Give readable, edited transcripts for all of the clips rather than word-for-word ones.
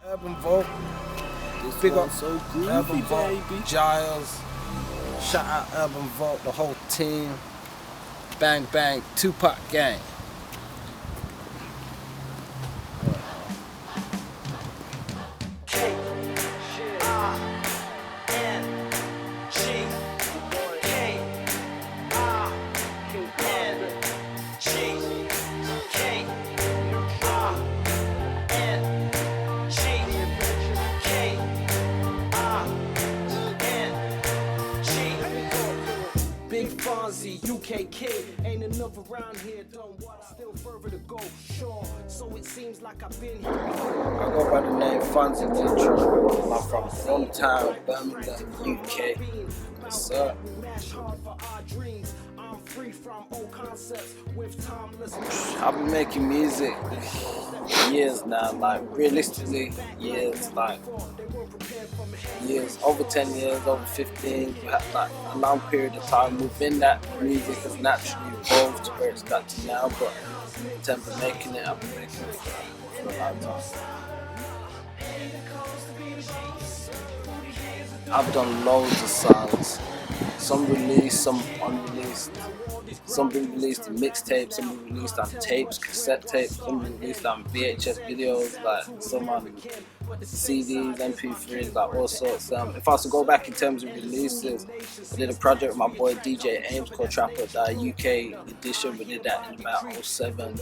Urban Vault. Big up so groovy, Urban Vault, baby. Giles. Shout out Urban Vault, the whole team. Bang bang, Tupac gang. Big FONZi, UK kid, ain't enough around here, done what, still further to go, sure, so it seems like I've been here before. I go by the name FONZi NeuTRON. I'm from hometown, Birmingham, UK. Yes, sir. I've been making music years now, like realistically years, over 10 years, over 15, like a long period of time. Within that, music has naturally evolved to where it's got to now, but in terms of making it, I've been making it for a long time. I've done loads of songs, some released, some unreleased. Some been released in mixtapes, some been released on tapes, cassette tapes, some been released on VHS videos, like some on CDs, MP3s, like all sorts. If I was to go back in terms of releases, I did a project with my boy DJ Ames called Trap or Die UK edition. We did that in about 07.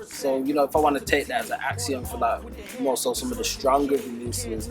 So, you know, if I want to take that as an axiom for like more so some of the stronger releases,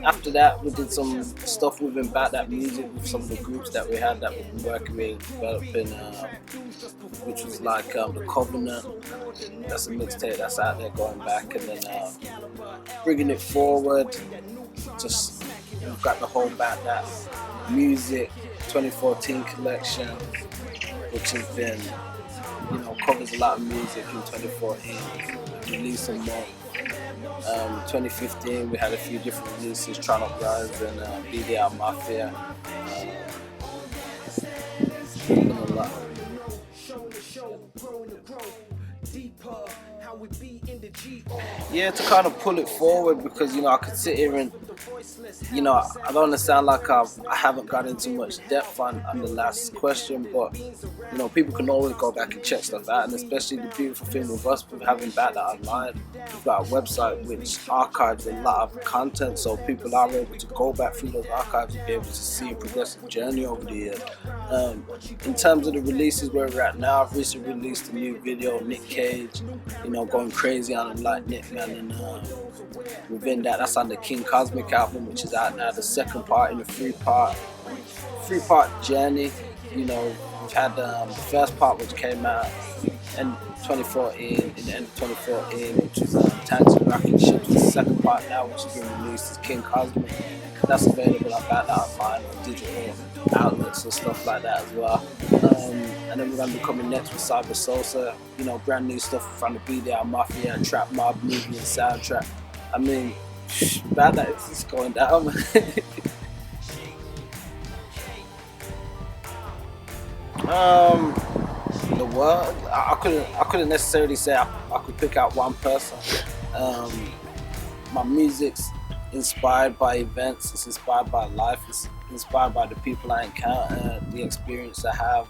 after that we did some stuff within Back That Music with some of the groups that we had that we've been working with, developing, which was like The Covenant. That's a mixtape that's out there going back, and then bringing it forward, just we've got the whole Back That Music 2014 collection, which has been, you know, covers a lot of music in 2014. Released some more. 2015 we had a few different releases, Tron Up Rise and BDR Mafia. A lot. Yeah, to kind of pull it forward, because, you know, I could sit here and, you know, I don't want to sound like I haven't got into much depth on the last question, but, you know, people can always go back and check stuff out, and especially the beautiful thing with us, with having Back That online, we've got a website which archives a lot of content, so people are able to go back through those archives and be able to see a progressive journey over the years. In terms of the releases where we're at now, I've recently released a new video, Nick Cage, you know, going crazy on the Like Nick Man, and within that, that's on the King Cosmic album, which is out now, the second part in a three-part journey. You know, we've had the first part which came out in 2014, in the end of 2014, which was Tanks and Rocket Ships. The second part now, which has been released, is King Cosmic. That's available on Back That online, on digital outlets and stuff like that as well. And then we're going to be coming next with Cyber Sosa, you know, brand new stuff from the BDR Mafia, Trap Mob movie and soundtrack. I mean, Back That is going down. The world, I couldn't necessarily say I could pick out one person. My music's inspired by events, it's inspired by life, it's inspired by the people I encounter, the experience I have,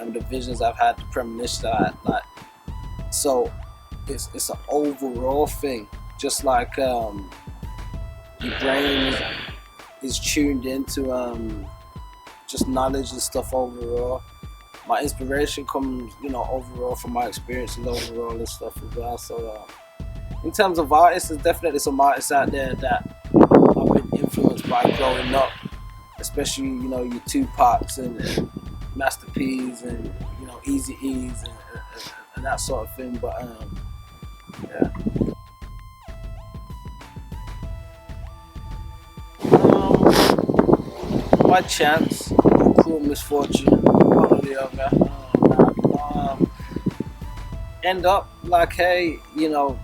and the visions I've had, the premonitions I had. Like, so it's an overall thing. Just like your brain is tuned into just knowledge and stuff overall. My inspiration comes, you know, overall from my experiences overall and stuff as well. So in terms of artists, there's definitely some artists out there that I've been influenced by growing up, especially, you know, your Tupacs and Master P's and, you know, Easy E's and that sort of thing. But yeah. By chance, cruel misfortune, one or the other, end up like, hey, you know,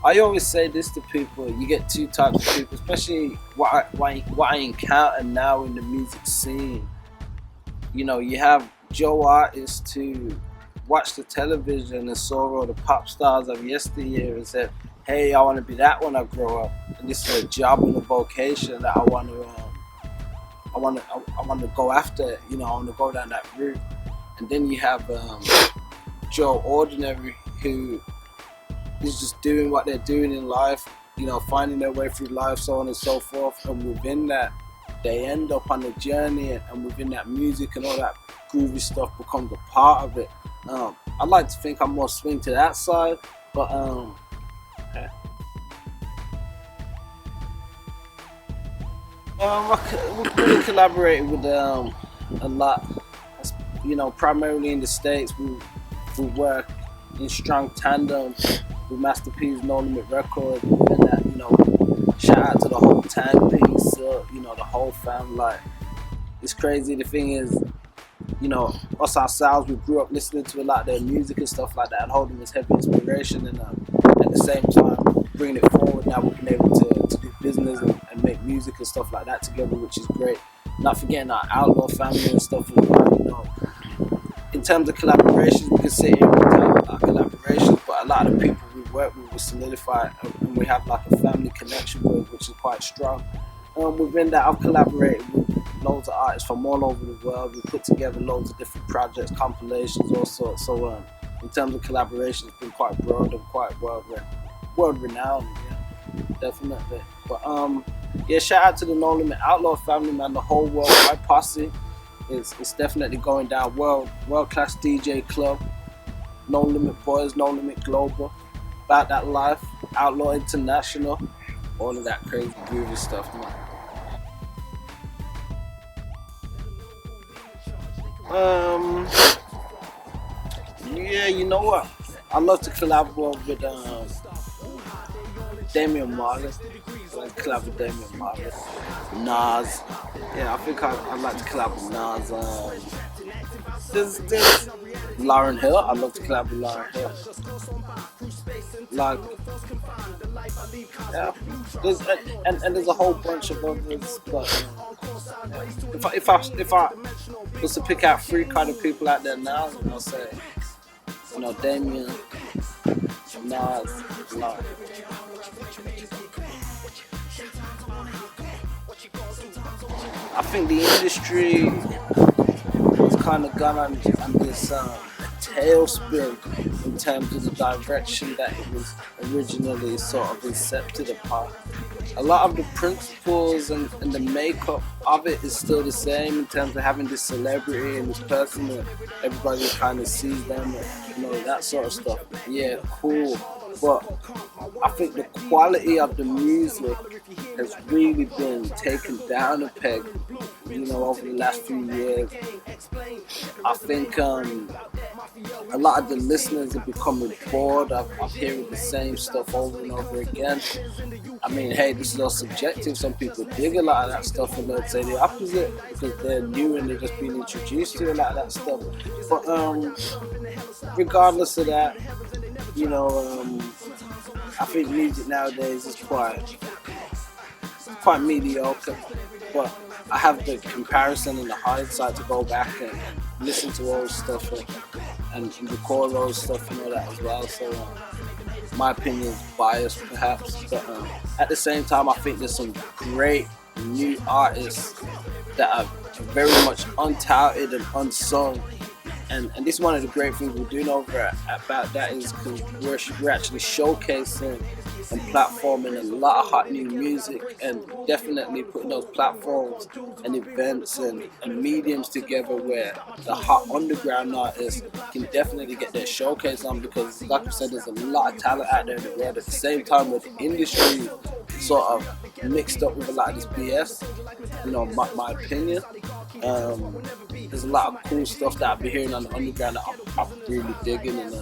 I always say this to people: you get two types of people, especially what I encounter now in the music scene. You know, you have Joe artists who watch the television and saw all the pop stars of yesteryear and said, hey, I want to be that when I grow up, and this is a job and a vocation that I want to I want to go after. You know, I want to go down that route. And then you have Joe Ordinary, who is just doing what they're doing in life, you know, finding their way through life, so on and so forth. And within that, they end up on the journey, and within that, music and all that groovy stuff becomes a part of it. I like to think I'm more swing to that side, but we've really collaborated with a lot, you know, primarily in the States. We work in strong tandem with Master P's No Limit Records, and that, you know, shout out to the whole timepiece, you know, the whole fam. Like, it's crazy. The thing is, you know, us ourselves, we grew up listening to a lot of their music and stuff like that, and holding as heavy inspiration, and at the same time bringing it forward. Now we've been able to do business and make music and stuff like that together, which is great. Not forgetting our Outlaw family and stuff as well. You know, in terms of collaborations, we can sit here and talk about our collaborations, but a lot of the people we work with, we solidify, and we have like a family connection with, which is quite strong. Within that, I've collaborated with loads of artists from all over the world. We put together loads of different projects, compilations, all sorts. So in terms of collaboration, it's been quite broad and quite world renowned. Yeah, definitely. But yeah, shout out to the No Limit Outlaw family, man. The whole worldwide posse. It's definitely going down. World class DJ club. No Limit Boys, No Limit Global. About that life. Outlaw International. All of that crazy groovy stuff, man. Yeah, you know what? I love to collaborate with Damian Marley. I like to collab with Damian Marley. Nas. Yeah, I think I'd like to collab with Nas. There's Lauren Hill. I'd love to collab with Lauren Hill. Like, yeah, and there's a whole bunch of others. But if I was to pick out three kind of people out there now, I'll say, you know, Damien, Nas, Lauren. I think the industry has kind of gone on this tailspin in terms of the direction that it was originally sort of incepted upon. A lot of the principles and the makeup of it is still the same in terms of having this celebrity and this person that everybody kind of sees them, and, you know, that sort of stuff. Yeah, cool. But I think the quality of the music has really been taken down a peg, you know, over the last few years. I think a lot of the listeners are becoming bored of hearing the same stuff over and over again. I mean, hey, this is all subjective. Some people dig a lot of that stuff, and they'll say the opposite because they're new and they're just being introduced to a lot of that stuff. But regardless of that, you know, I think music nowadays is quite mediocre. But I have the comparison and the hindsight to go back and listen to old stuff and record old stuff and all that as well. So my opinion is biased perhaps, but at the same time I think there's some great new artists that are very much untouted and unsung. And this is one of the great things we're doing over about that is because we're actually showcasing and platforming a lot of hot new music, and definitely putting those platforms and events and mediums together where the hot underground artists can definitely get their showcase on, because like I said, there's a lot of talent out there in the world. At the same time, with the industry sort of mixed up with a lot of this BS, you know, my opinion, there's a lot of cool stuff that I've been hearing on the underground that I'm really digging, and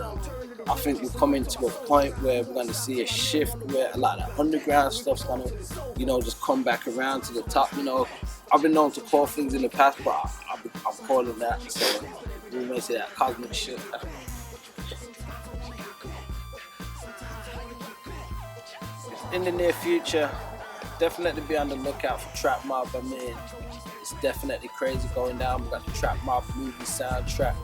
I think we're coming to a point where we're going to see a shift where a lot of that underground stuff's going to, you know, just come back around to the top. You know, I've been known to call things in the past, but I'm calling that, so we may say that cosmic shit. In the near future, definitely be on the lookout for Trap Mob. I mean, it's definitely crazy going down. We got the Trap Mob movie soundtrack,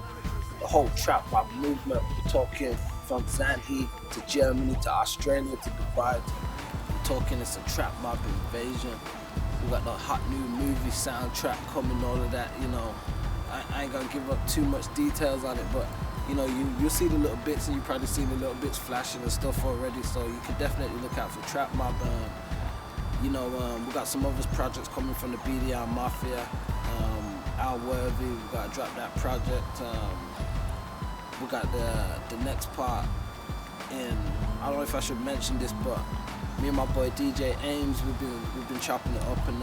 the whole Trap Mob movement. We're talking from Zante to Germany to Australia to Dubai. We're talking it's a trap mob invasion. We got the hot new movie soundtrack coming, all of that, you know. I ain't gonna give up too much details on it, but you know, you'll see the little bits, and you probably seen the little bits flashing and stuff already, so you can definitely look out for Trap Mob. You know, we got some other projects coming from the BDR Mafia, Al Worthy, we got to drop that project. We got the next part in, I don't know if I should mention this, but me and my boy DJ Ames, we've been chopping it up, and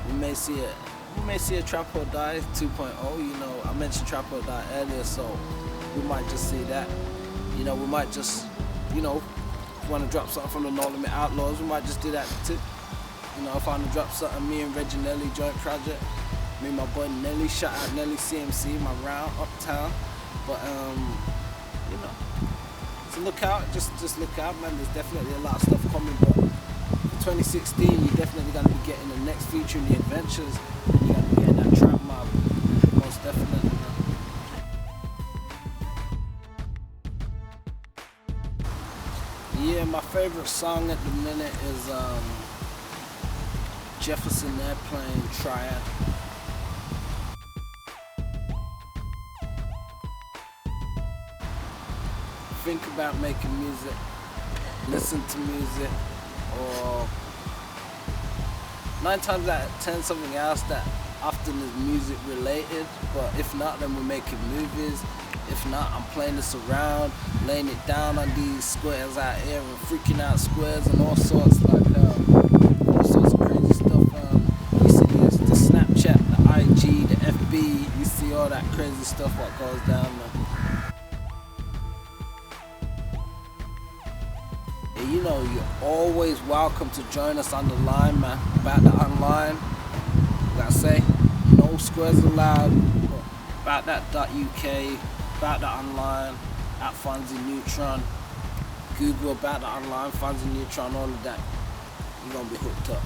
we may see a Trap or Die 2.0. You know, I mentioned Trap or Die earlier, so we might just see that. You know, we might just, you know, if we want to drop something from the No Limit Outlaws, we might just do that too. You know, if I want to drop something, me and Reggie Nelly joint project, me and my boy Nelly, shout out Nelly CMC, my round uptown. But you know, so look out, just look out, man. There's definitely a lot of stuff coming, but for 2016, you're definitely gonna be getting the next feature in the adventures. You're gonna be getting that Trap Mob, most definitely, man. Yeah, my favorite song at the minute is Jefferson Airplane Triad. Think about making music, listen to music, or 9 times out of 10 something else that often is music related, but if not, then we're making movies. If not, I'm playing this around, laying it down on these squares out here and freaking out squares and all sorts, like all sorts of crazy stuff. You see the Snapchat, the IG, the FB, you see all that crazy stuff what goes down, man. And you know, you're always welcome to join us on the line, man. About the online, gotta say, no squares allowed. About that.uk. About the online, at FONZi NeuTRON, Google about the online, FONZi NeuTRON, all of that. You're gonna be hooked up.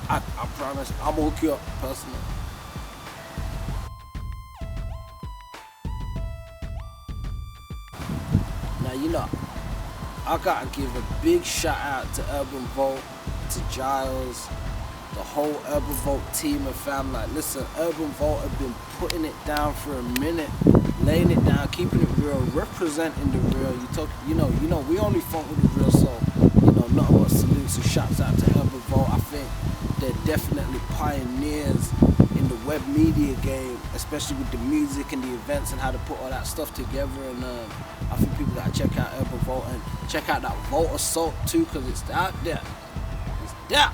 I promise, I'm gonna hook you up personally. Now, you know, I gotta give a big shout out to Urban Volt, to Giles, the whole Urban Volt team and family. Like, listen, Urban Volt have been putting it down for a minute, laying it down, keeping it real, representing the real. You know, we only funk with the real, so you know, nothing but salutes and shouts out to Urban Volt. I think they're definitely pioneers in the web media game, especially with the music and the events and how to put all that stuff together. And I think people gotta check out Urban Volt and check out that Volt Assault too, cause it's out there. It's there.